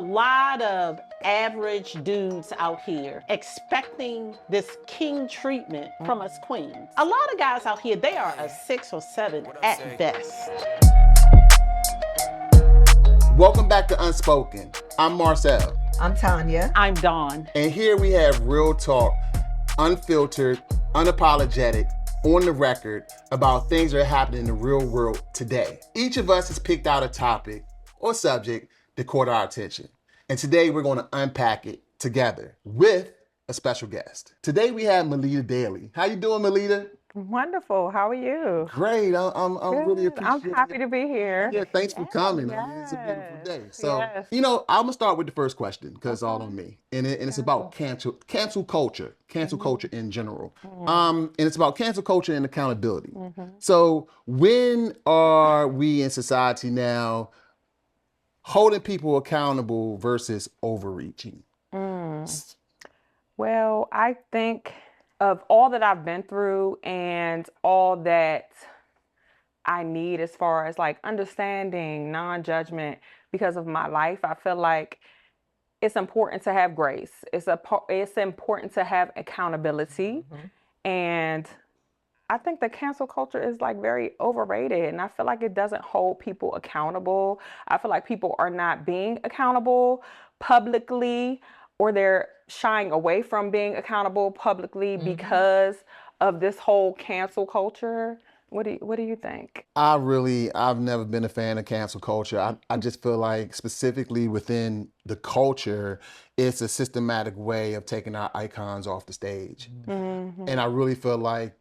lot of average dudes out here expecting this king treatment from us queens. A lot of guys out here, they are a 6 or 7 at best. Welcome back to Unspoken. I'm Marcel. I'm Tanya. I'm Dawn. And here we have real talk, unfiltered, unapologetic, on the record about things that are happening in the real world today. Each of us has picked out a topic or subject that caught our attention. And today we're going to unpack it together with a special guest. Today we have Melita Daly. How you doing, Melita? Wonderful. How are you? Great. I'm really appreciative. I'm happy to be here. Yeah, thanks for coming. I mean, it's a beautiful day. So, I'm gonna start with the first question because it's all on me, and it's about cancel culture, culture in general. And it's about cancel culture and accountability. So, when are we in society now holding people accountable versus overreaching? Well, I think of all that I've been through and all that I need as far as like understanding, non-judgment because of my life, I feel like it's important to have grace. It's important to have accountability. And I think the cancel culture is like very overrated, and I feel like it doesn't hold people accountable. I feel like people are not being accountable publicly, or they're shying away from being accountable publicly because of this whole cancel culture. What do you think? I've never been a fan of cancel culture. I just feel like specifically within the culture, it's a systematic way of taking our icons off the stage. And I really feel like,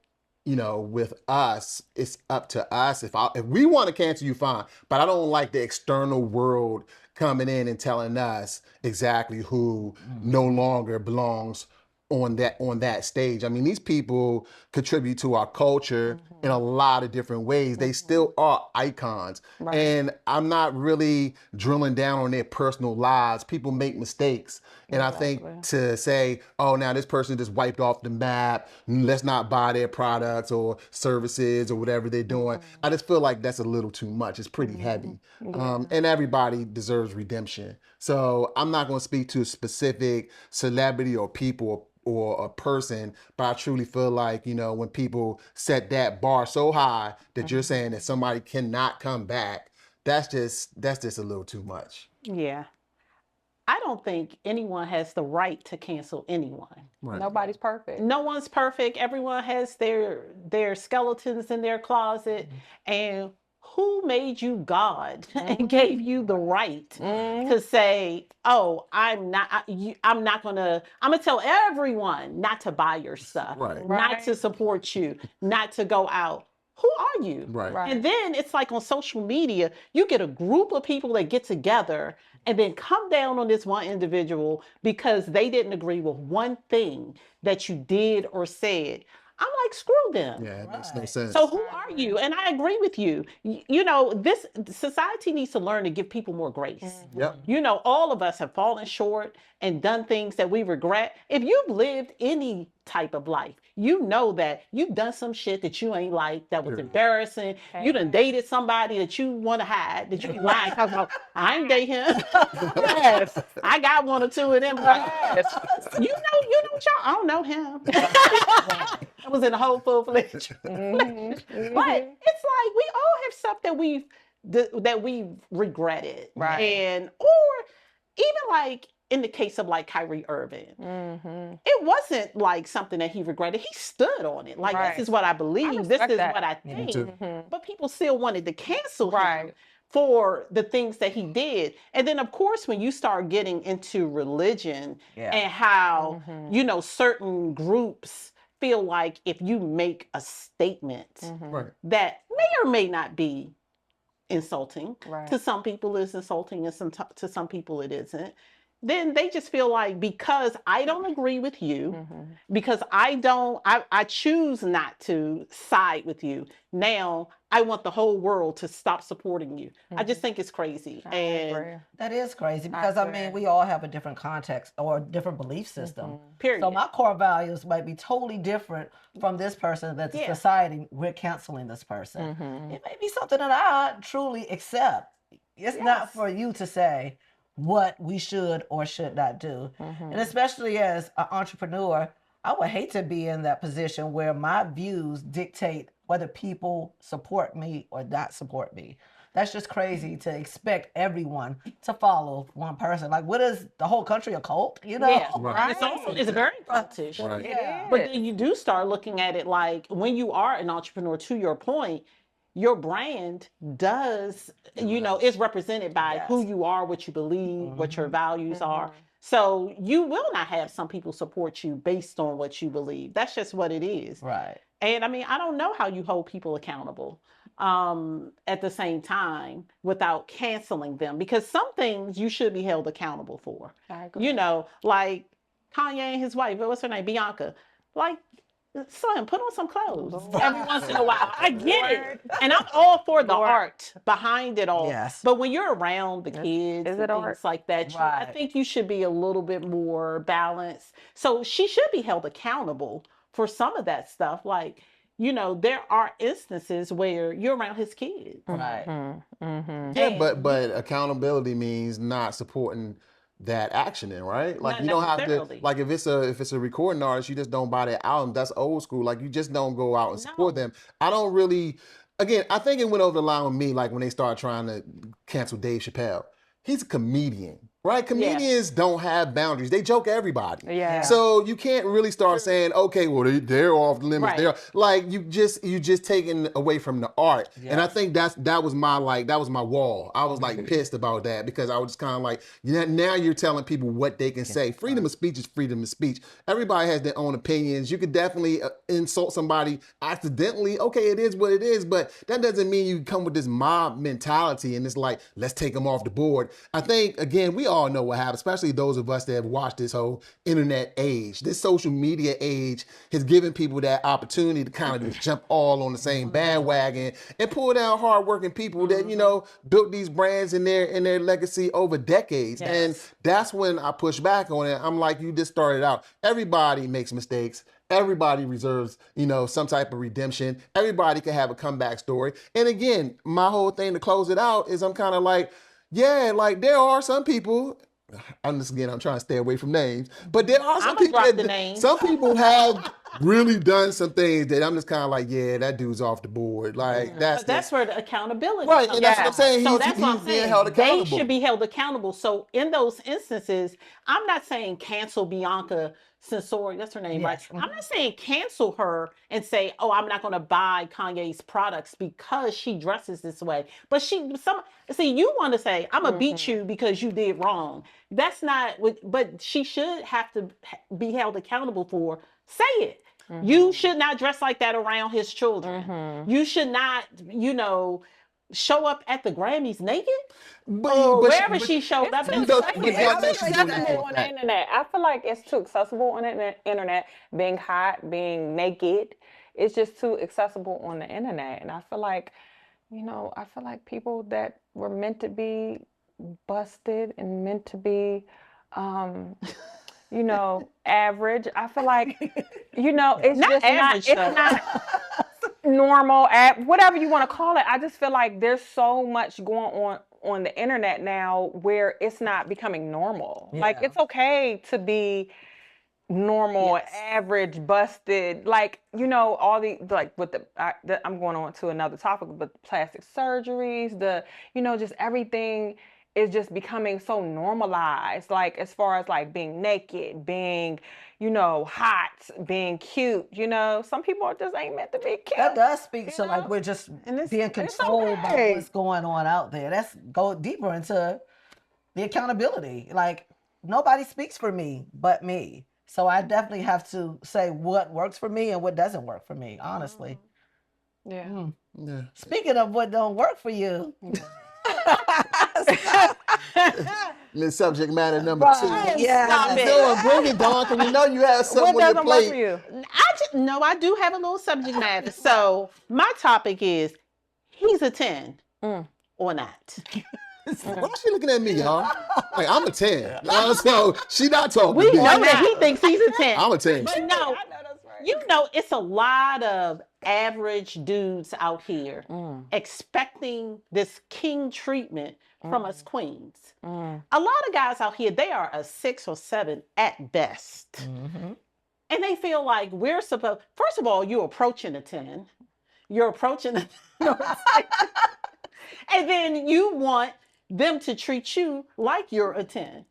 with us, it's up to us. If we want to cancel you, fine. But I don't like the external world coming in and telling us exactly who no longer belongs on that stage. I mean, these people contribute to our culture in a lot of different ways. They still are icons. Right. And I'm not really drilling down on their personal lives. People make mistakes. And I think to say, oh, now this person just wiped off the map, let's not buy their products or services or whatever they're doing. I just feel like that's a little too much. It's pretty heavy. And everybody deserves redemption. So I'm not going to speak to a specific celebrity or people or a person, but I truly feel like, when people set that bar so high that you're saying that somebody cannot come back, that's just a little too much. Yeah. I don't think anyone has the right to cancel anyone. Right. Nobody's perfect. No one's perfect. Everyone has their skeletons in their closet. And who made you God and gave you the right to say, oh, I'm gonna tell everyone not to buy your stuff, not to support you, not to go out. Who are you? Right. And then it's like on social media, you get a group of people that get together and then come down on this one individual because they didn't agree with one thing that you did or said. I'm like, screw them. Yeah, it makes no sense. So who are you? And I agree with you. This society needs to learn to give people more grace. Yep. All of us have fallen short and done things that we regret. If you've lived any type of life, you know that you've done some shit that you ain't like, that was embarrassing. Okay. You done dated somebody that you want to hide, that you be lying, talking about, I ain't date him. Yes. I got one or two of them. Yes. You know y'all, I don't know him. I was in a whole full-fledged. But it's like we all have stuff that we've regretted. Right. Or even like in the case of like Kyrie Irving, it wasn't like something that he regretted. He stood on it. Like, this is what I believe. This is what I think. But people still wanted to cancel him for the things that he did. And then, of course, when you start getting into religion and how, certain groups feel like if you make a statement that may or may not be insulting, to some people it's insulting and to some people it isn't, then they just feel like because I don't agree with you, because I choose not to side with you, now I want the whole world to stop supporting you. I just think it's crazy. And that is crazy because we all have a different context or a different belief system. Period. So my core values might be totally different from this person that the society, we're canceling this person. It may be something that I truly accept. It's not for you to say, what we should or should not do. And especially as an entrepreneur, I would hate to be in that position where my views dictate whether people support me or not support me. That's just crazy to expect everyone to follow one person. Like, what is the whole country, a cult? You know? Yeah, Right. it's very cultish. Right. Yeah. But then you do start looking at it like when you are an entrepreneur, to your point, your brand does, is represented by who you are, what you believe, what your values are. So you will not have some people support you based on what you believe. That's just what it is. Right. And I mean, I don't know how you hold people accountable at the same time without canceling them, because some things you should be held accountable for. I agree. Like Kanye and his wife, what's her name? Bianca. Like, son, put on some clothes every once in a while. I get it. And I'm all for the art behind it all. Yes. But when you're around the kids and things like that, I think you should be a little bit more balanced. So she should be held accountable for some of that stuff. Like, there are instances where you're around his kids. Right. Yeah, but accountability means not supporting that action in, right? Like, Not you don't have to, necessarily. like, if it's a recording artist, you just don't buy their album. That's old school. Like, you just don't go out and support them. I don't really, again, I think it went over the line with me, like when they started trying to cancel Dave Chappelle. He's a comedian, right? Comedians don't have boundaries. They joke everybody. Yeah. So you can't really start saying, okay, well, they're off the limits. Right. They're like, you just taking away from the art. And I think that was my wall. I was like pissed about that, because I was just kind of like, now you're telling people what they can say. Freedom of speech is freedom of speech. Everybody has their own opinions. You could definitely insult somebody accidentally. Okay, it is what it is, but that doesn't mean you come with this mob mentality and it's like, let's take them off the board. I think, again, we all know what happened, especially those of us that have watched this whole internet age. This social media age has given people that opportunity to kind of just jump all on the same bandwagon and pull down hardworking people that, built these brands in their legacy over decades. Yes. And that's when I push back on it. I'm like, you just started out. Everybody makes mistakes. Everybody reserves, some type of redemption. Everybody can have a comeback story. And again, my whole thing to close it out is I'm kind of like, yeah, like there are some people, I'm trying to stay away from names, but there are some people some people have really done some things that I'm just kind of like, yeah, that dude's off the board. Like that's where the accountability right, comes and that's what I'm saying. So He's being held accountable. They should be held accountable. So in those instances, I'm not saying cancel Bianca Sensori, that's her name, right? I'm not saying cancel her and say, oh, I'm not going to buy Kanye's products because she dresses this way. But you want to say, I'm going to beat you because you did wrong. That's not what, but she should have to be held accountable for. Say it. You should not dress like that around his children. You should not, show up at the Grammys naked, or wherever she showed up. On the internet. I feel like it's too accessible on the internet. Being hot, being naked, it's just too accessible on the internet. And I feel like, people that were meant to be busted and meant to be, average. I feel like, it's Not just average, it's not normal, whatever you want to call it. I just feel like there's so much going on the internet now where it's not becoming normal. Yeah. Like, it's okay to be normal, average, busted, like, all the, like, with I'm going on to another topic, but plastic surgeries, just everything is just becoming so normalized, like, as far as like being naked, being, hot, being cute, some people just ain't meant to be cute. That does speak to like we're just being controlled by what's going on out there. That's go deeper into the accountability. Like, nobody speaks for me but me. So I definitely have to say what works for me and what doesn't work for me, honestly. Yeah. Yeah. Speaking of what don't work for you. The subject matter number 2. Yeah. Bring it, Dawn, because we know you have something What on your doesn't work for plate. you? I do have a little subject matter. So my topic is, he's a 10 or not. Why is she looking at me, y'all? Like, I'm a 10. So she not talking We to me. know that he thinks he's a 10. I'm a 10. But no, You know, it's a lot of average dudes out here expecting this king treatment from us queens. A lot of guys out here, they are a 6 or 7 at best. And they feel like we're supposed, first of all, you're approaching a 10. You're approaching a and then you want them to treat you like you're a 10.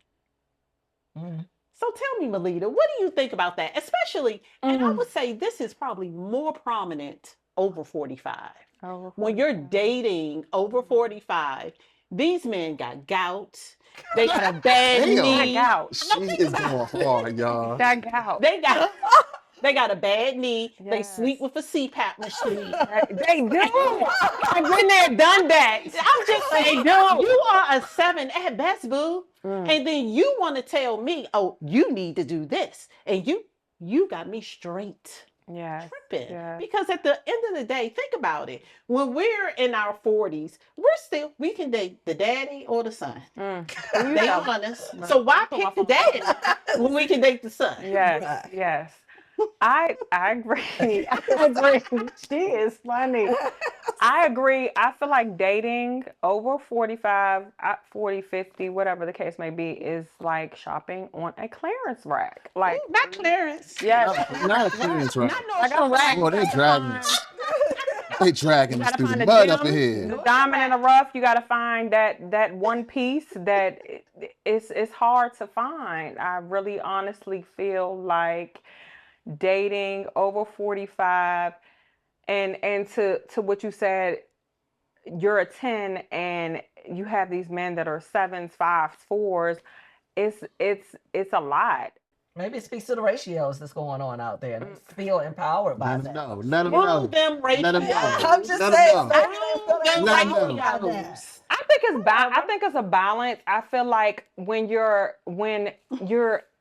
So tell me, Melita, what do you think about that? Especially, and I would say this is probably more prominent over 45. When you're dating over 45, these men got gout. They got a bad knee. Gout. She is going hard, y'all. That gout. They got a bad knee. Yes. They sleep with a CPAP machine. They do. I've been there, done that. I'm just saying, you are a 7 at best, boo. And then you want to tell me, oh, you need to do this. And you got me straight tripping. Yes. Because at the end of the day, think about it. When we're in our 40s, we can date the daddy or the son. They on us. So why pick the daddy when we can date the son? Yes, yes. I agree. I agree. She is funny. I agree. I feel like dating over 45, 40, 50, whatever the case may be, is like shopping on a clearance rack. Like Not clearance. yes. Not a clearance, right? Not no rack. Boy, they dragging us. They dragging us through the mud up ahead. The diamond in the rough, you got to find that one piece that it's hard to find. I really honestly feel like dating over 45 and to what you said, you're a 10 and you have these men that are 7s, 5s, 4s. It's a lot. Maybe it speaks to the ratios that's going on out there. They feel empowered by that. No, let them know. Them ratios. Let them know. I'm just Let saying. them know. Let them them know. know. I think it's a balance. I feel like when you're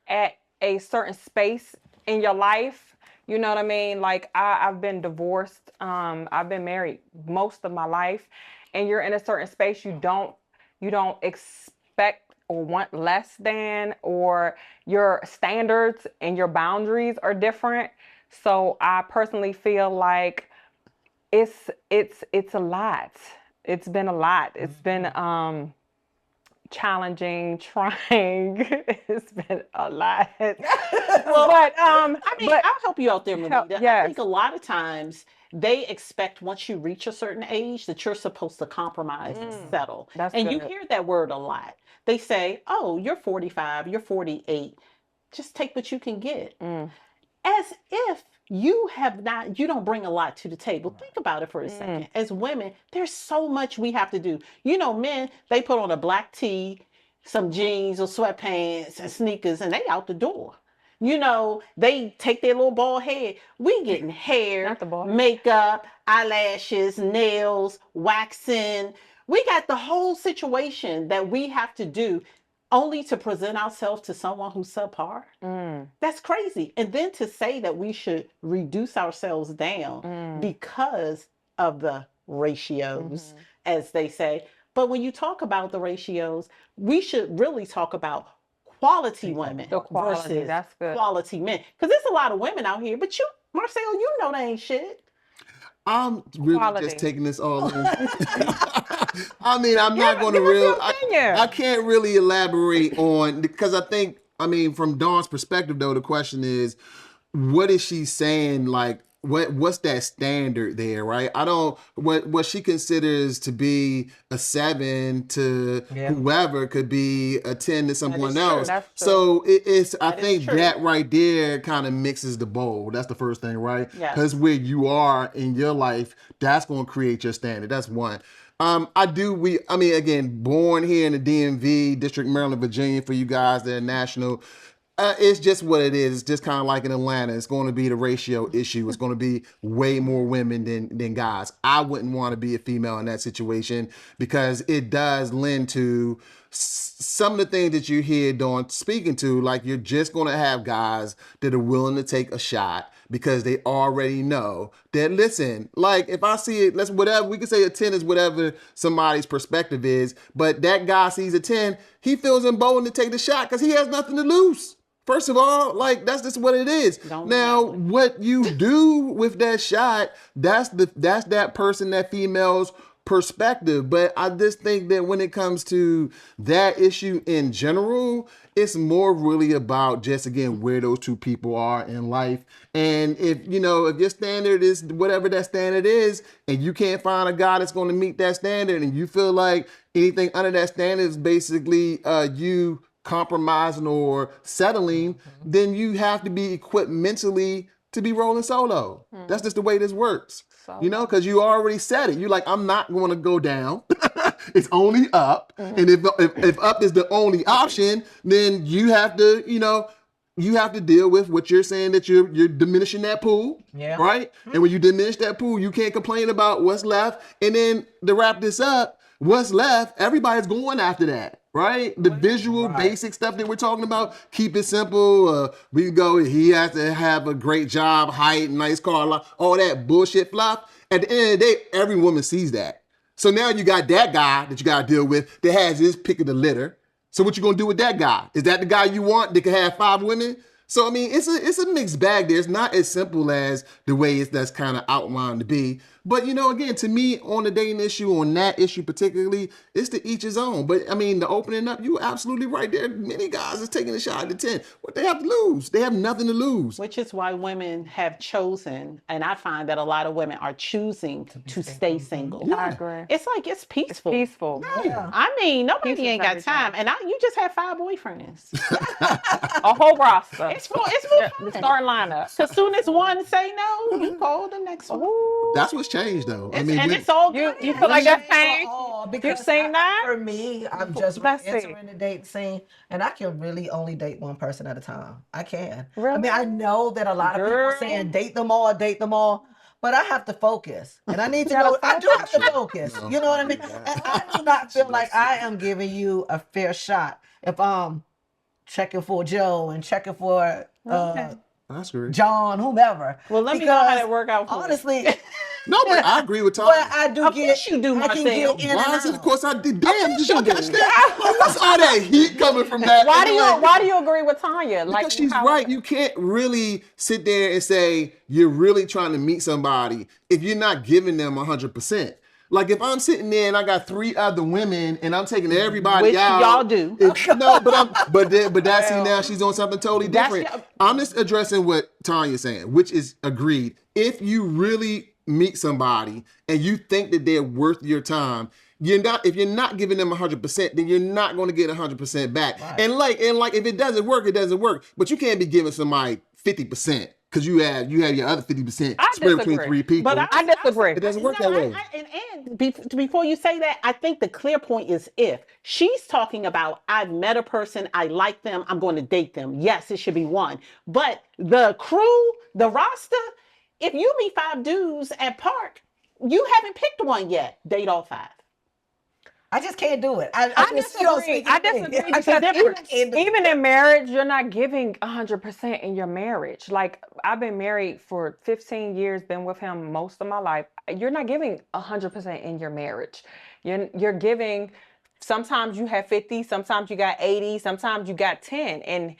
at a certain space in your life, you know what I mean? Like I've been divorced. I've been married most of my life, and you're in a certain space you don't expect or want less than, or your standards and your boundaries are different. So I personally feel like it's a lot. It's been a lot. It's been challenging, trying. It's been a lot. Well, but I mean, I'll help you out there, Melita. yes. I think a lot of times they expect once you reach a certain age that you're supposed to compromise and settle. That's and you good. hear that word a lot. They say, oh, you're 45, you're 48. Just take what you can get. As if you don't bring a lot to the table. Think about it for a second. As women, there's so much we have to do. You know, men, they put on a black tee, some jeans or sweatpants and sneakers, and they out the door. You know, they take their little bald head. We getting hair, Not the bald. makeup, eyelashes, nails, waxing. We got the whole situation that we have to do only to present ourselves to someone who's subpar. That's crazy. And then to say that we should reduce ourselves down because of the ratios, as they say. But when you talk about the ratios, we should really talk about quality women The quality, versus that's good. quality men. Because there's a lot of women out here, but you, Marcel, you know they ain't shit. I'm really Quality. just taking this all in. I mean, I'm not going to give us your opinion. I can't really elaborate on, because I think, I mean, from Dawn's perspective, though, the question is, what is she saying? Like, what's that standard there, right? I don't, what she considers to be a 7 to whoever could be a 10 to someone true. else. That's true. So it's, I That is think true. that right there kind of mixes the bowl. That's the first thing, right? Yes. Because where you are in your life, that's going to create your standard. That's one. Again, born here in the DMV, District, Maryland, Virginia, for you guys that are national. It's just what it is. It's just kind of like in Atlanta. It's going to be the ratio issue. It's going to be way more women than guys. I wouldn't want to be a female in that situation because it does lend to some of the things that you hear Dawn speaking to. Like, you're just going to have guys that are willing to take a shot because they already know that, listen, like, if I see it, whatever, we can say a 10 is whatever somebody's perspective is, but that guy sees a 10, he feels emboldened to take the shot because he has nothing to lose. First of all, like that's just what it is. Now, what you do with that shot, that's that person, that female's perspective. But I just think that when it comes to that issue in general, it's more really about just again where those two people are in life. And if your standard is whatever that standard is, and you can't find a guy that's going to meet that standard, and you feel like anything under that standard is basically you compromising or settling, then you have to be equipped mentally to be rolling solo. That's just the way this works. Because you already said it. You're like, I'm not going to go down. It's only up. And if up is the only option, then you have to, you have to deal with what you're saying, that you're diminishing that pool, right? And when you diminish that pool, you can't complain about what's left. And then to wrap this up, what's left, everybody's going after that, right? The visual basic stuff that we're talking about, keep it simple. We can go, he has to have a great job, height, nice car, all that bullshit fluff. At the end of the day, every woman sees that. So now you got that guy that you got to deal with that has his pick of the litter. So what you gonna do with that guy? Is that the guy you want that can have 5 women? So I mean, it's a mixed bag there. It's not as simple as the way that's kind of outlined to be. But again, to me, on the dating issue, on that issue particularly, it's to each his own. But I mean, the opening up, you're absolutely right. There are many guys that's taking a shot at the 10. What they have to lose? They have nothing to lose. Which is why women have chosen, and I find that a lot of women are choosing to stay single. Yeah. I agree. It's like it's peaceful. It's peaceful. Yeah. I mean, nobody Peace is ain't got everything. time, and you just have 5 boyfriends. A whole roster. It's for The fun. starting lineup. As soon as one say no, you call the next one. That's what's changed, though. I mean, And it's all You good. feel like that's For changed? all, You because seen that? For me, I'm just Let's see. entering the date scene, and I can really only date one person at a time. I can. I Really? mean, I know that a lot of Girl. people saying date them all, but I have to focus, and I need to You gotta go. I do have to focus. You know what I mean? And I do not feel like I am giving you a fair shot if I'm checking for Joe and checking for that's great. John, whomever. Well, let me know how Because that work out for you. honestly, No, but I agree with Tanya. but I do Of get. course you do, I can Marcel. get in Why and is it? Of out. course I did. Damn, did you catch that? What's all that heat coming from that? Why do you agree with Tanya? Because she's right. You can't really sit there and say you're really trying to meet somebody if you're not giving them 100%. Like if I'm sitting there and I got 3 other women and I'm taking everybody Which out. y'all do. No, but that's see, now she's on something totally That's different. I'm just addressing what Tanya's saying, which is agreed. If you really meet somebody and you think that they're worth your time, if you're not giving them 100%, then you're not going to get 100% back. Right. And like if it doesn't work, it doesn't work. But you can't be giving somebody 50%. Because you have your other 50% spread between 3 people. But I disagree. It doesn't work that way. Before you say that, I think the clear point is if she's talking about I've met a person, I like them, I'm going to date them. Yes, it should be 1. But the crew, the roster, if you meet 5 dudes at Park, you haven't picked one yet. Date all 5. I just can't do it. I disagree. I disagree because even in marriage, you're not giving 100% in your marriage. Like I've been married for 15 years, been with him most of my life. You're not giving 100% in your marriage. You're giving. Sometimes you have 50, sometimes you got 80, sometimes you got 10, and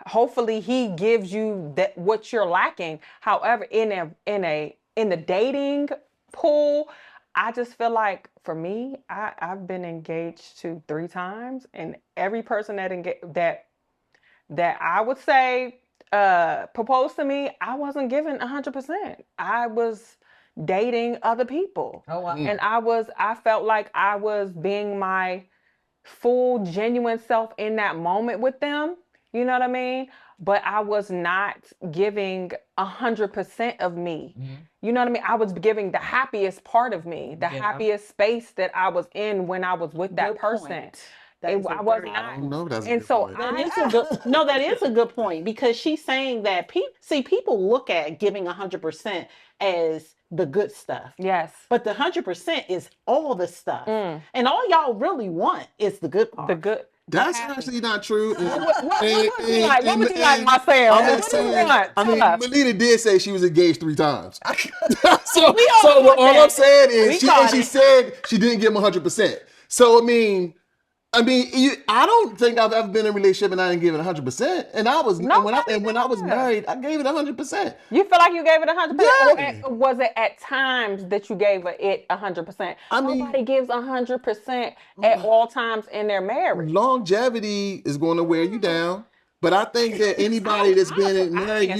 hopefully he gives you that what you're lacking. However, in the dating pool, I just feel like for me, I've been engaged to 3 times, and every person that I would say proposed to me, I wasn't giving 100%. I was dating other people. Oh, wow. And I felt like I was being my full, genuine self in that moment with them. You know what I mean? But I was not giving 100% of me. Mm-hmm. You know what I mean? I was giving the happiest part of me, the happiest space that I was in when I was with that person. I was not. I don't know. That's and so that is a good point, because she's saying that people look at giving 100% as the good stuff. Yes. But the 100% is all the stuff. And all y'all really want is the good part. The good. That's actually not true. What would you like, Marcel? I mean, Melita did say she was engaged 3 times. so what I'm saying is, she said she didn't give him 100%. So I mean, I mean, I don't think I've ever been in a relationship and I didn't give it 100%. And I was when I was married, I gave it 100%. You feel like you gave it 100%? Yeah. Or was it at times that you gave it 100%? I mean, nobody gives 100% at all times in their marriage. longevity is going to wear you down. But I think that anybody that's been married,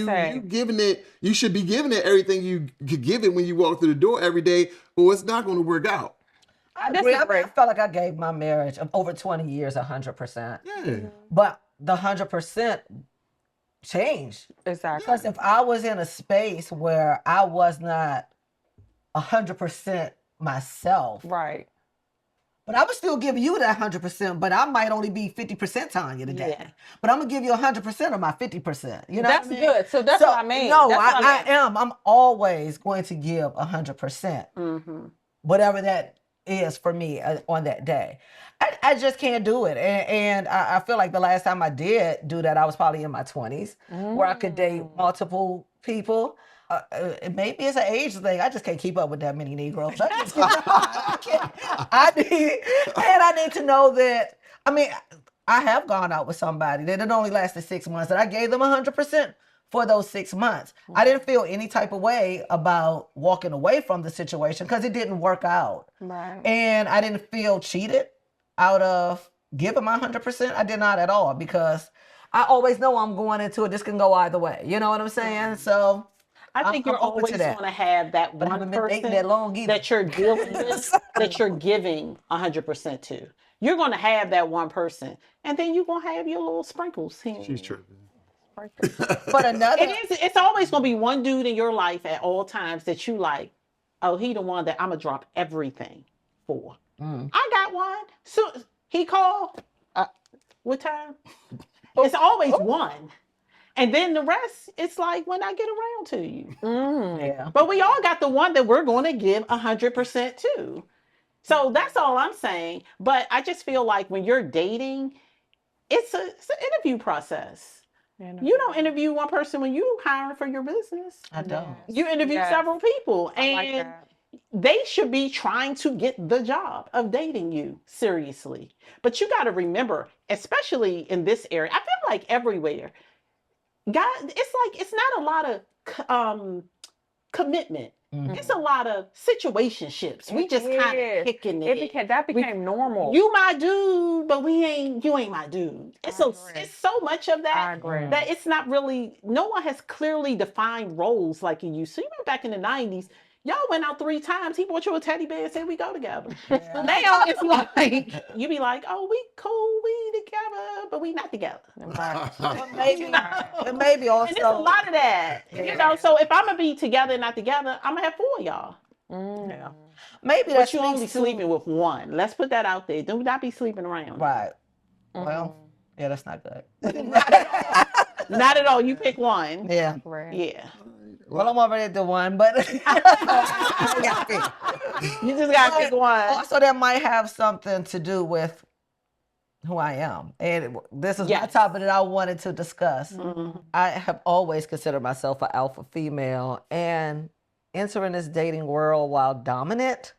you should be giving it everything you could give it when you walk through the door every day, or it's not going to work out. I agree. I felt like I gave my marriage of over 20 years 100%. Yeah. But the 100% changed. Exactly. Because if I was in a space where I was not 100% myself, right. But I would still give you that 100%, but I might only be 50% Tanya today. Yeah. But I'm gonna give you 100% of my 50%. You know, that's good. So that's what I mean. No, I am. I'm always going to give 100%, whatever that is for me on that day. I just can't do it, and I feel like the last time I did do that, I was probably in my 20s, where I could date multiple people. Maybe it's an age thing. I just can't keep up with that many Negroes. I need to know that. I mean, I have gone out with somebody that it only lasted 6 months, and I gave them 100% for those 6 months. I didn't feel any type of way about walking away from the situation because it didn't work out. Right. And I didn't feel cheated out of giving my 100%. I did not at all, because I always know I'm going into it. This can go either way. You know what I'm saying? So I think you're always going to have that one person that you're dealing with, that you're giving 100% to. You're going to have that one person, and then you're going to have your little sprinkles here. She's true. But it's always going to be one dude in your life at all times that you like, oh, he the one that I'm going to drop everything for. I got one. So he called, what time? It's always one. And then the rest, it's like when I get around to you. Yeah. But we all got the one that we're going to give 100% to. So that's all I'm saying. But I just feel like when you're dating, it's an interview process. You don't interview one person when you hire for your business. I don't. You interview several people. And they should be trying to get the job of dating you seriously. But you got to remember, especially in this area, I feel like everywhere, God, it's not a lot of commitment. It's a lot of situationships. We just kind of kicking it. That became normal. You my dude, but you ain't my dude. It's so much of that. I agree. That it's not really, no one has clearly defined roles like you used. So you remember back in the 90s, y'all went out 3 times. He bought you a teddy bear and said, we go together. Yeah. Now it's like, you be like, oh, we cool, we together, but we not together. But maybe also. And there's a lot of that. You know, so if I'm going to be together and not together, I'm going to have 4 of y'all. Yeah. Maybe that's you only sleeping with one. Let's put that out there. Do not be sleeping around. Right. Well, yeah, that's not good. Not at all. You pick one. Yeah. Right. Yeah. Well, I'm already at the one, but you just got to pick one. Also, that might have something to do with who I am. And this is my topic that I wanted to discuss. I have always considered myself an alpha female, and entering this dating world while dominant,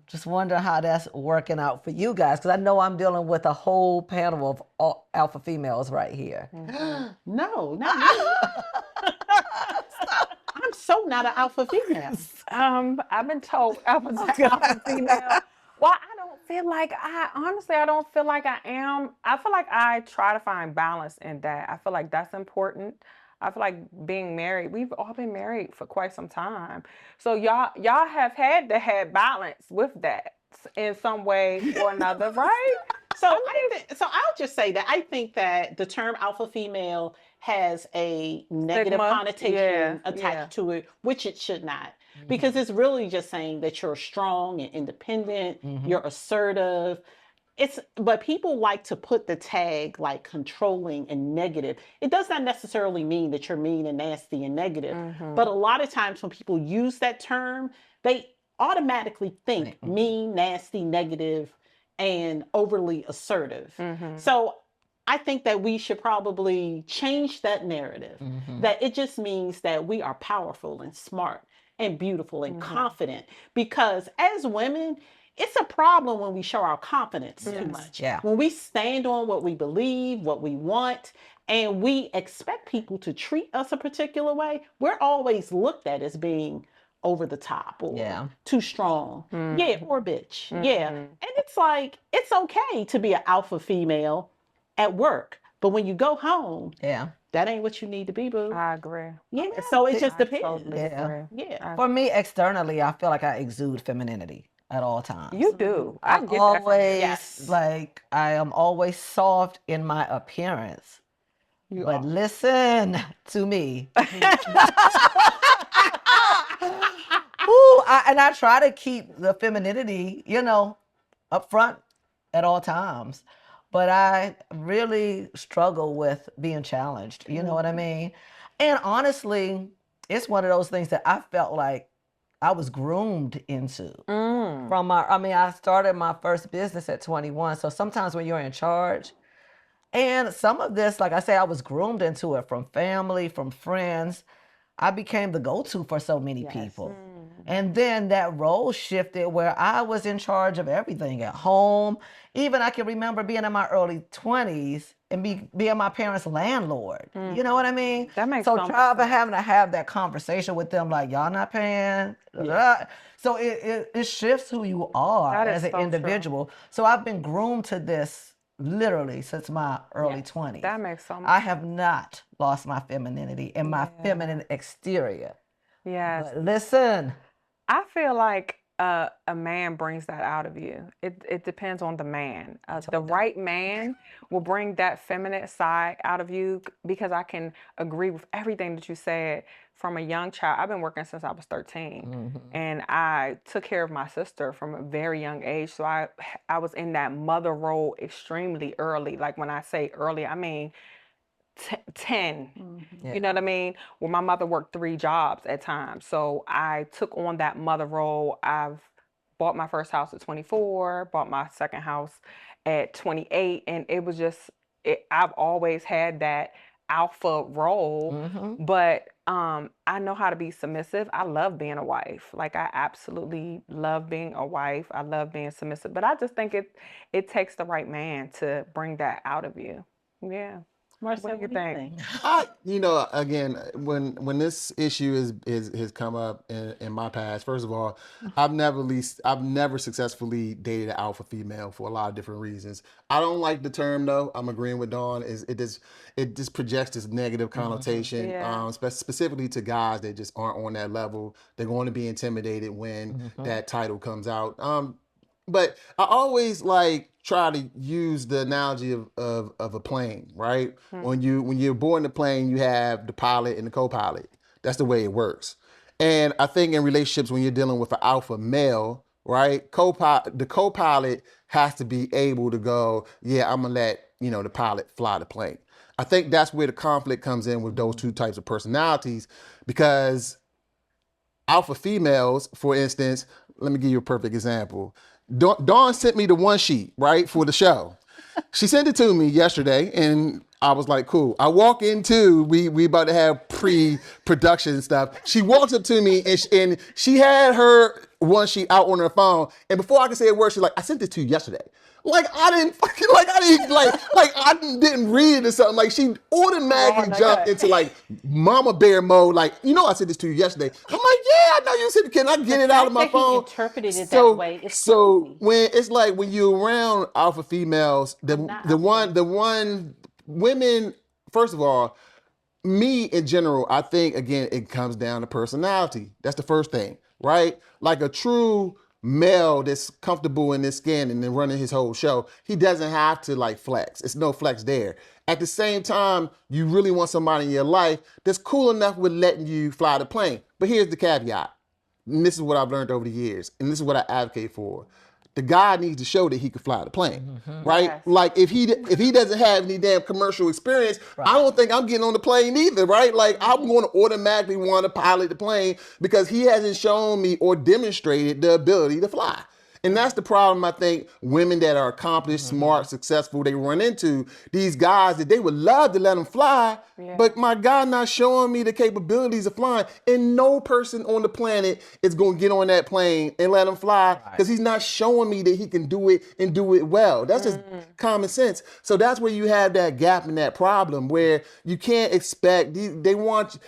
just wonder how that's working out for you guys, because I know I'm dealing with a whole panel of all alpha females right here. No, not me. I'm so not an alpha female. I've been told alpha female. Well, I don't feel like I don't feel like I am. I feel like I try to find balance in that. I feel like that's important. I feel like being married, we've all been married for quite some time. So y'all have had to have balance with that in some way or another, right? So I'll just say that I think that the term alpha female has a negative connotation attached to it, which it should not. Because it's really just saying that you're strong and independent, you're assertive. But people like to put the tag like controlling and negative. It does not necessarily mean that you're mean and nasty and negative. But a lot of times when people use that term, they automatically think mean, nasty, negative, and overly assertive. So I think that we should probably change that narrative. That it just means that we are powerful and smart and beautiful and confident. Because as women, it's a problem when we show our confidence too much. Yeah. When we stand on what we believe, what we want, and we expect people to treat us a particular way, we're always looked at as being over the top or too strong. Yeah, or bitch. Yeah. And it's like, it's okay to be an alpha female at work. But when you go home, that ain't what you need to be, boo. I agree. Yeah. So it just depends. Totally agree. Yeah. For me, externally, I feel like I exude femininity at all times. You do. I get always Yes. like I am always soft in my appearance. But listen to me. Ooh, and I try to keep the femininity, up front at all times. But I really struggle with being challenged. You know what I mean? And honestly, it's one of those things that I felt like I was groomed into. I started my first business at 21. So sometimes when you're in charge, and some of this, like I say, I was groomed into it from family, from friends. I became the go-to for so many people. And then that role shifted where I was in charge of everything at home. Even I can remember being in my early 20s and being my parents' landlord. You know what I mean? That makes so sense. having to have that conversation with them, like, y'all not paying. So it shifts who you are as an individual. So I've been groomed to this literally since my early 20s. That makes so much I have not lost my femininity and my feminine exterior. Yes. But listen. I feel like a man brings that out of you. It depends on the man. The right man will bring that feminine side out of you, because I can agree with everything that you said. From a young child, I've been working since I was 13, and I took care of my sister from a very young age. So I was in that mother role extremely early. Like when I say early, I mean 10. You know what I mean? Well, my mother worked 3 jobs at times. So I took on that mother role. I've bought my first house at 24, bought my second house at 28. And it was just, I've always had that alpha role, but I know how to be submissive. I love being a wife. Like, I absolutely love being a wife. I love being submissive, but I just think it takes the right man to bring that out of you. Yeah. Marcel, What do you think? Again, when this issue has come up in my past, first of all, I've never successfully dated an alpha female for a lot of different reasons. I don't like the term, though. I'm agreeing with Dawn. It just projects this negative connotation, specifically to guys that just aren't on that level. They're going to be intimidated when that title comes out. But I always try to use the analogy of a plane, right? When you're boarding the plane, you have the pilot and the co-pilot. That's the way it works. And I think in relationships, when you're dealing with an alpha male, right, the co-pilot has to be able to go, yeah, I'm gonna let the pilot fly the plane. I think that's where the conflict comes in with those two types of personalities, because alpha females, for instance, let me give you a perfect example. Dawn sent me the one sheet, right, for the show. She sent it to me yesterday, and I was like, cool. I walk into, we about to have pre-production stuff. She walks up to me, and she had her one sheet out on her phone, and before I could say a word, she's like, I sent it to you yesterday. I didn't read it or something. Like, she automatically jumped into mama bear mode. I sent this to you yesterday. I'm like, yeah, I know you sent it. Can I get it out of my phone? Interpreted it that way. When it's like when you're around alpha females, the one women, first of all, me in general, I think again it comes down to personality. That's the first thing, right? Like a true male that's comfortable in his skin and then running his whole show, he doesn't have to flex. It's no flex there. At the same time, you really want somebody in your life that's cool enough with letting you fly the plane. But here's the caveat. And this is what I've learned over the years, and this is what I advocate for. The guy needs to show that he can fly the plane, right? Yes. Like if he doesn't have any damn commercial experience, I don't think I'm getting on the plane either, right? Like I'm going to automatically want to pilot the plane because he hasn't shown me or demonstrated the ability to fly. And that's the problem, I think, women that are accomplished, smart, successful, they run into these guys that they would love to let them fly, but my God not showing me the capabilities of flying. And no person on the planet is going to get on that plane and let him fly because he's not showing me that he can do it and do it well. That's just common sense. So that's where you have that gap and that problem where you can't expect, they want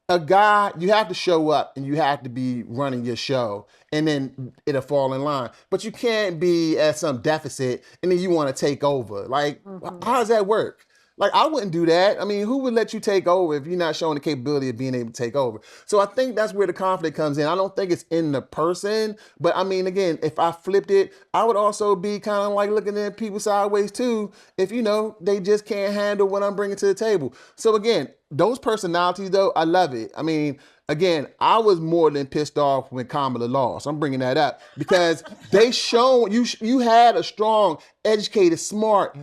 a guy, you have to show up and you have to be running your show and then it'll fall in line. But you can't be at some deficit and then you want to take over. Like, how does that work? Like, I wouldn't do that. I mean, who would let you take over if you're not showing the capability of being able to take over? So I think that's where the conflict comes in. I don't think it's in the person, but I mean, again, if I flipped it, I would also be kind of like looking at people sideways too, if, you know, they just can't handle what I'm bringing to the table. So again, those personalities though, I love it. I mean, again, I was more than pissed off when Kamala lost. I'm bringing that up because they shown you had a strong, educated, smart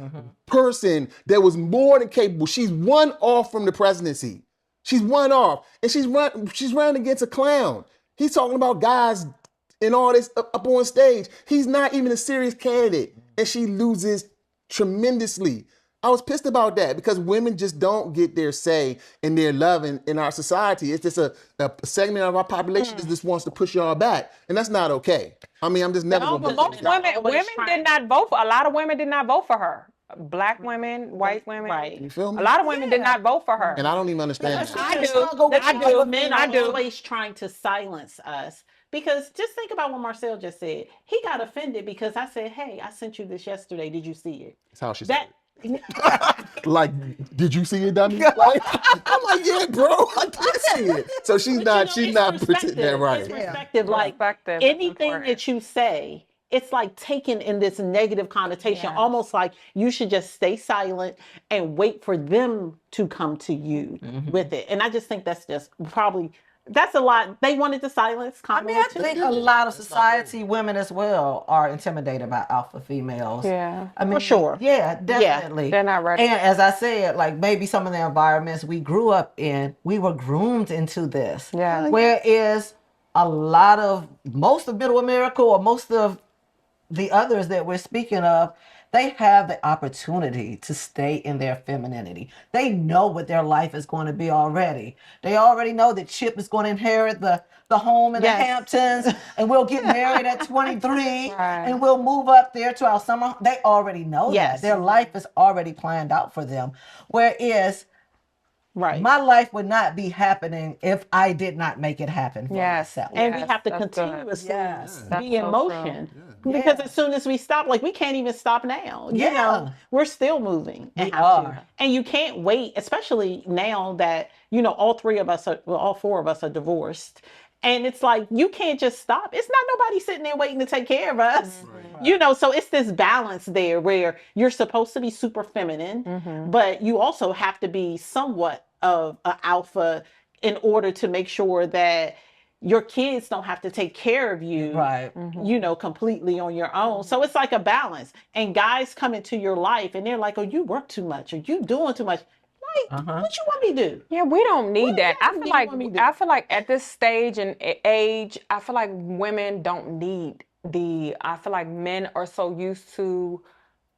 person that was more than capable. She's one off from the presidency. She's one off, and she's running against a clown. He's talking about guys and all this up on stage. He's not even a serious candidate, and she loses tremendously. I was pissed about that because women just don't get their say and their love in our society. It's just a segment of our population that just wants to push y'all back. And that's not okay. I mean, I'm just never going to Most women did not vote for, a lot of women did not vote for her. Black women, white women. Right. You feel me? A lot of women did not vote for her. And I don't even understand that. I do. Men are always trying to silence us. Because just think about what Marcel just said. He got offended because I said, hey, I sent you this yesterday. Did you see it? That's how she said it. Like, did you see it, dummy? Like, I'm like, yeah, bro, I did see it. So she's not pretending that right. It's perspective. Like, anything that you say, it's like taken in this negative connotation, almost like you should just stay silent and wait for them to come to you with it. And I just think that's just probably, that's a lot. They wanted to silence Kanye. I think a lot of society, women as well, are intimidated by alpha females. Yeah, I mean, for sure. Yeah, definitely. Yeah, they're not ready. And as I said, like maybe some of the environments we grew up in, we were groomed into this. Yeah. Whereas most of Middle America or most of the others that we're speaking of, they have the opportunity to stay in their femininity. They know what their life is going to be already. They already know that Chip is going to inherit the home in the Hamptons, and we'll get married at 23, and we'll move up there to our summer. They already know that. Their life is already planned out for them. Whereas my life would not be happening if I did not make it happen for myself. And we have to continuously be in motion. Because as soon as we stop, like we can't even stop now. You know, we're still moving. And you can't wait, especially now that, you know, all four of us are divorced. And it's like, you can't just stop. It's not nobody sitting there waiting to take care of us. You know, so it's this balance there where you're supposed to be super feminine, but you also have to be somewhat of an alpha in order to make sure that your kids don't have to take care of you, you know, completely on your own. So it's like a balance. And guys come into your life and they're like, oh, you work too much or you doing too much. Like, what you want me to do? Yeah, we don't need that. I feel like at this stage and age, I feel like women don't need I feel like men are so used to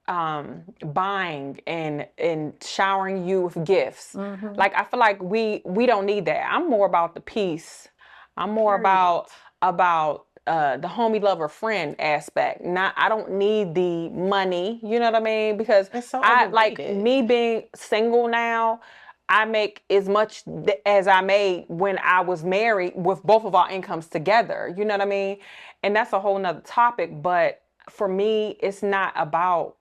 buying and showering you with gifts. Like, I feel like we don't need that. I'm more about the peace. I'm more about the homie lover friend aspect. I don't need the money, you know what I mean? Because I like me being single now, I make as much as I made when I was married with both of our incomes together. You know what I mean? And that's a whole nother topic. But for me, it's not about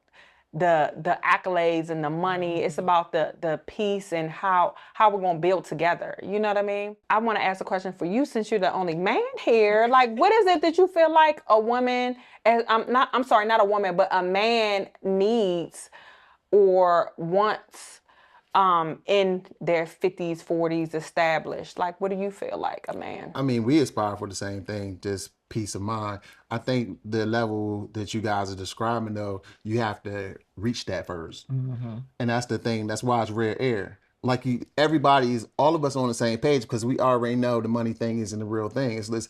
the accolades and the money. It's about the peace and how we're gonna build together. You know what I mean? I want to ask a question for you since you're the only man here. Like, what is it that you feel like a woman, not a woman, but a man needs or wants in their 50s, 40s established? Like, what do you feel like a man? I mean, we aspire for the same thing, just peace of mind. I think the level that you guys are describing, though, you have to reach that first. And that's the thing. That's why it's rare air. Like, all of us on the same page because we already know the money thing isn't the real thing. It's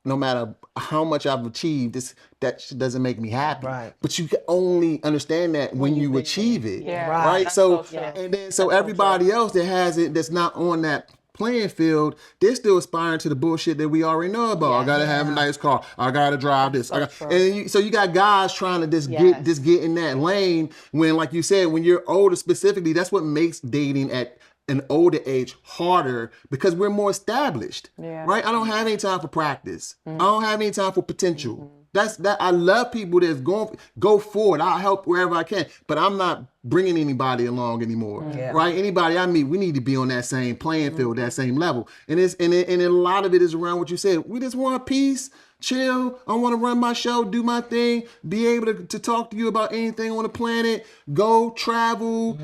no matter how much I've achieved, that shit doesn't make me happy. Right. But you can only understand that when you achieve it. Yeah. Right. That's So, true. and then so everybody else that has it that's not on that playing field, they're still aspiring to the bullshit that we already know about. I gotta have a nice car. I gotta drive this. So you got guys trying to just get in that lane when, like you said, when you're older specifically, that's what makes dating at an older age harder because we're more established. Yeah. Right? I don't have any time for practice. I don't have any time for potential. That's that. I love people that's go forward. I'll help wherever I can, but I'm not bringing anybody along anymore. Right? Anybody I meet, we need to be on that same playing field, that same level. And a lot of it is around what you said. We just want peace, chill. I want to run my show, do my thing, be able to talk to you about anything on the planet, go travel,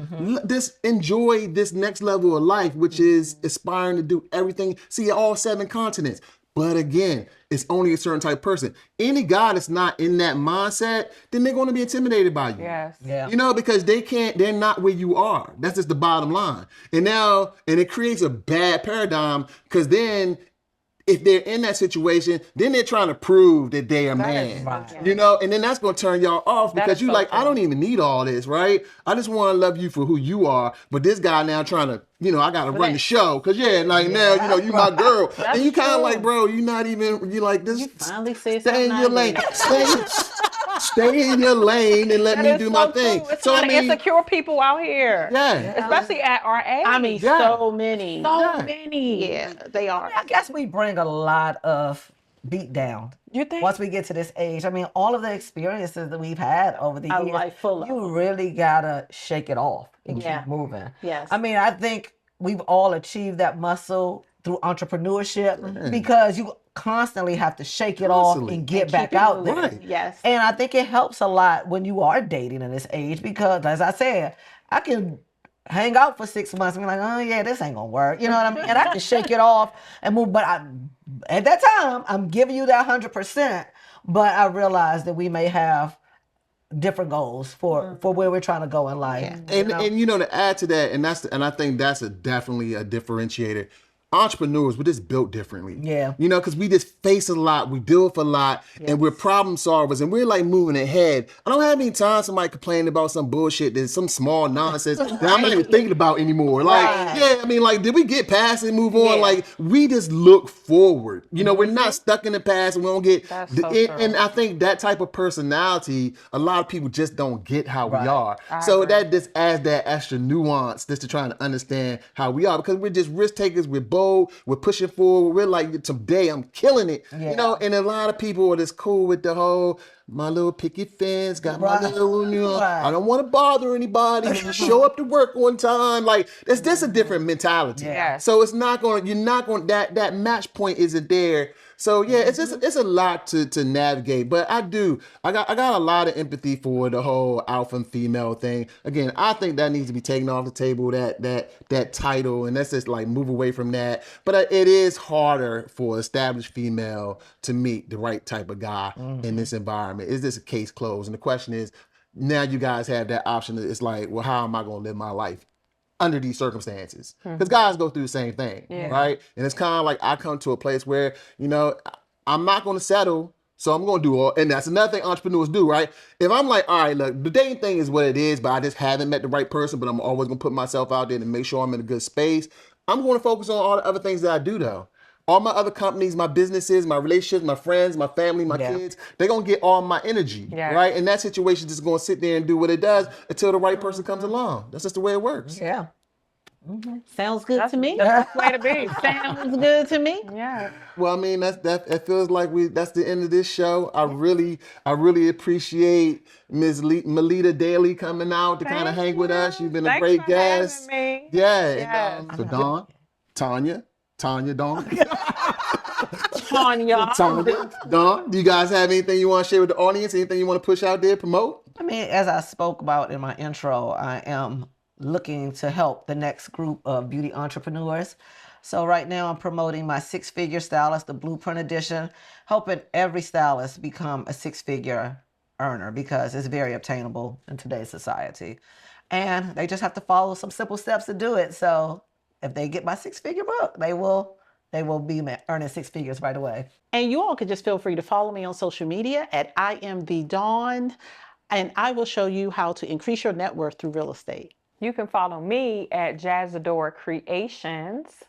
just enjoy this next level of life, which is aspiring to do everything, see all 7 continents. But again, it's only a certain type of person. Any guy that's not in that mindset, then they're going to be intimidated by you. Yes. Yeah. You know, because they're not where you are. That's just the bottom line. And it creates a bad paradigm because then if they're in that situation, then they're trying to prove that they are man. right. You know, and then that's going to turn y'all off because is you so like, I true. don't even need all this, right? I just want to love you for who you are. But this guy now trying to, I got to run the show. Because, now, you my girl. And you kind of like, bro, you not even, you like this. You finally said Stay something. in your lane. Stay in your lane and let That me is do so my thing. true. It's a lot of insecure people out here. Yeah. Especially at our age. I mean, so many. so many. Yeah, they are. I guess we bring a lot of beat down. You think? Once we get to this age, I mean, all of the experiences that we've had over the A years, life full of you really gotta shake it off and Yeah. keep moving. Yes. I mean, I think we've all achieved that muscle through entrepreneurship because you constantly have to shake it off Constantly. and get And back keep it out moving. there. Right. Yes. And I think it helps a lot when you are dating in this age because, as I said, I can hang out for 6 months and be like, oh yeah, this ain't gonna work. You know what I mean? And I can shake it off and move. But at that time, I'm giving you that 100%. But I realize that we may have different goals for where we're trying to go in life. And to add to that, and I think that's definitely a differentiator. Entrepreneurs, we're just built differently. Yeah. Because we just face a lot, we deal with a lot, and we're problem solvers, and we're like moving ahead. I don't have any time somebody complaining about some bullshit, there's some small nonsense that I'm not even thinking about anymore. Like, did we get past it and move on? Yeah. Like, we just look forward. We're not stuck in the past and we don't get, That's so true. and I think that type of personality, a lot of people just don't get how we are. I So agree. that just adds that extra nuance just to try to understand how we are because we're just risk takers, we're bold, we're pushing forward, we're like, today I'm killing it. Yeah. And a lot of people are just cool with the whole, my little picket fence, got my little, Right. I don't want to bother anybody, show up to work on time. Like, it's just a different mentality. Yeah. So you're not going, that match point isn't there. So yeah, it's a lot to navigate, but I got a lot of empathy for the whole alpha and female thing. Again, I think that needs to be taken off the table, that title, and let's just like move away from that. But it is harder for established female to meet the right type of guy in this environment. Is this a case closed? And the question is, now you guys have that option. It's like, well, how am I going to live my life under these circumstances? Because guys go through the same thing, right? And it's kind of like I come to a place where, I'm not going to settle, so I'm going to do all, and that's another thing entrepreneurs do, right? If I'm like, all right, look, the dating thing is what it is, but I just haven't met the right person, but I'm always going to put myself out there to make sure I'm in a good space. I'm going to focus on all the other things that I do, though. All my other companies, my businesses, my relationships, my friends, my family, my kids, they're going to get all my energy, right? And that situation just going to sit there and do what it does until the right person comes along. That's just the way it works. Yeah. Sounds good to me. That's the way to be. Sounds good to me. Yeah. Well, I mean, that feels like that's the end of this show. I really appreciate Ms. Melita Daly coming out to kind of hang with us. You've been a Thanks great for guest. having me. Yeah. Yes. And, so Dawn, Tanya, Dawn, Tanya. Dawn, do you guys have anything you want to share with the audience? Anything you want to push out there, promote? I mean, as I spoke about in my intro, I am looking to help the next group of beauty entrepreneurs. So right now I'm promoting my 6-figure stylist, the Blueprint Edition, helping every stylist become a 6-figure earner because it's very obtainable in today's society. And they just have to follow some simple steps to do it. So if they get my 6-figure book, they will they will be earning six figures right away. And you all could just feel free to follow me on social media at I am the Dawn, and I will show you how to increase your net worth through real estate. You can follow me at Jazzadora Creations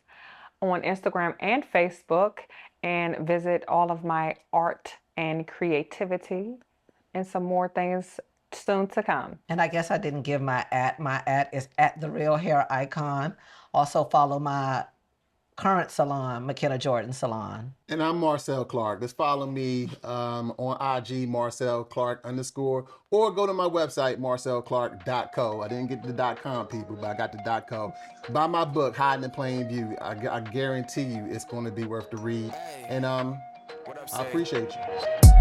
on Instagram and Facebook, and visit all of my art and creativity and some more things soon to come. And I guess I didn't give my at. My at is at The Real Hair Icon. Also follow my current salon, McKenna Jordan Salon. And I'm Marcel Clarke. Just follow me on IG, Marcel Clarke _, or go to my website, marcelclarke.co. I didn't get the .com, people, but I got the .co. Buy my book, Hiding in Plain View. I guarantee you it's going to be worth the read. And I appreciate you.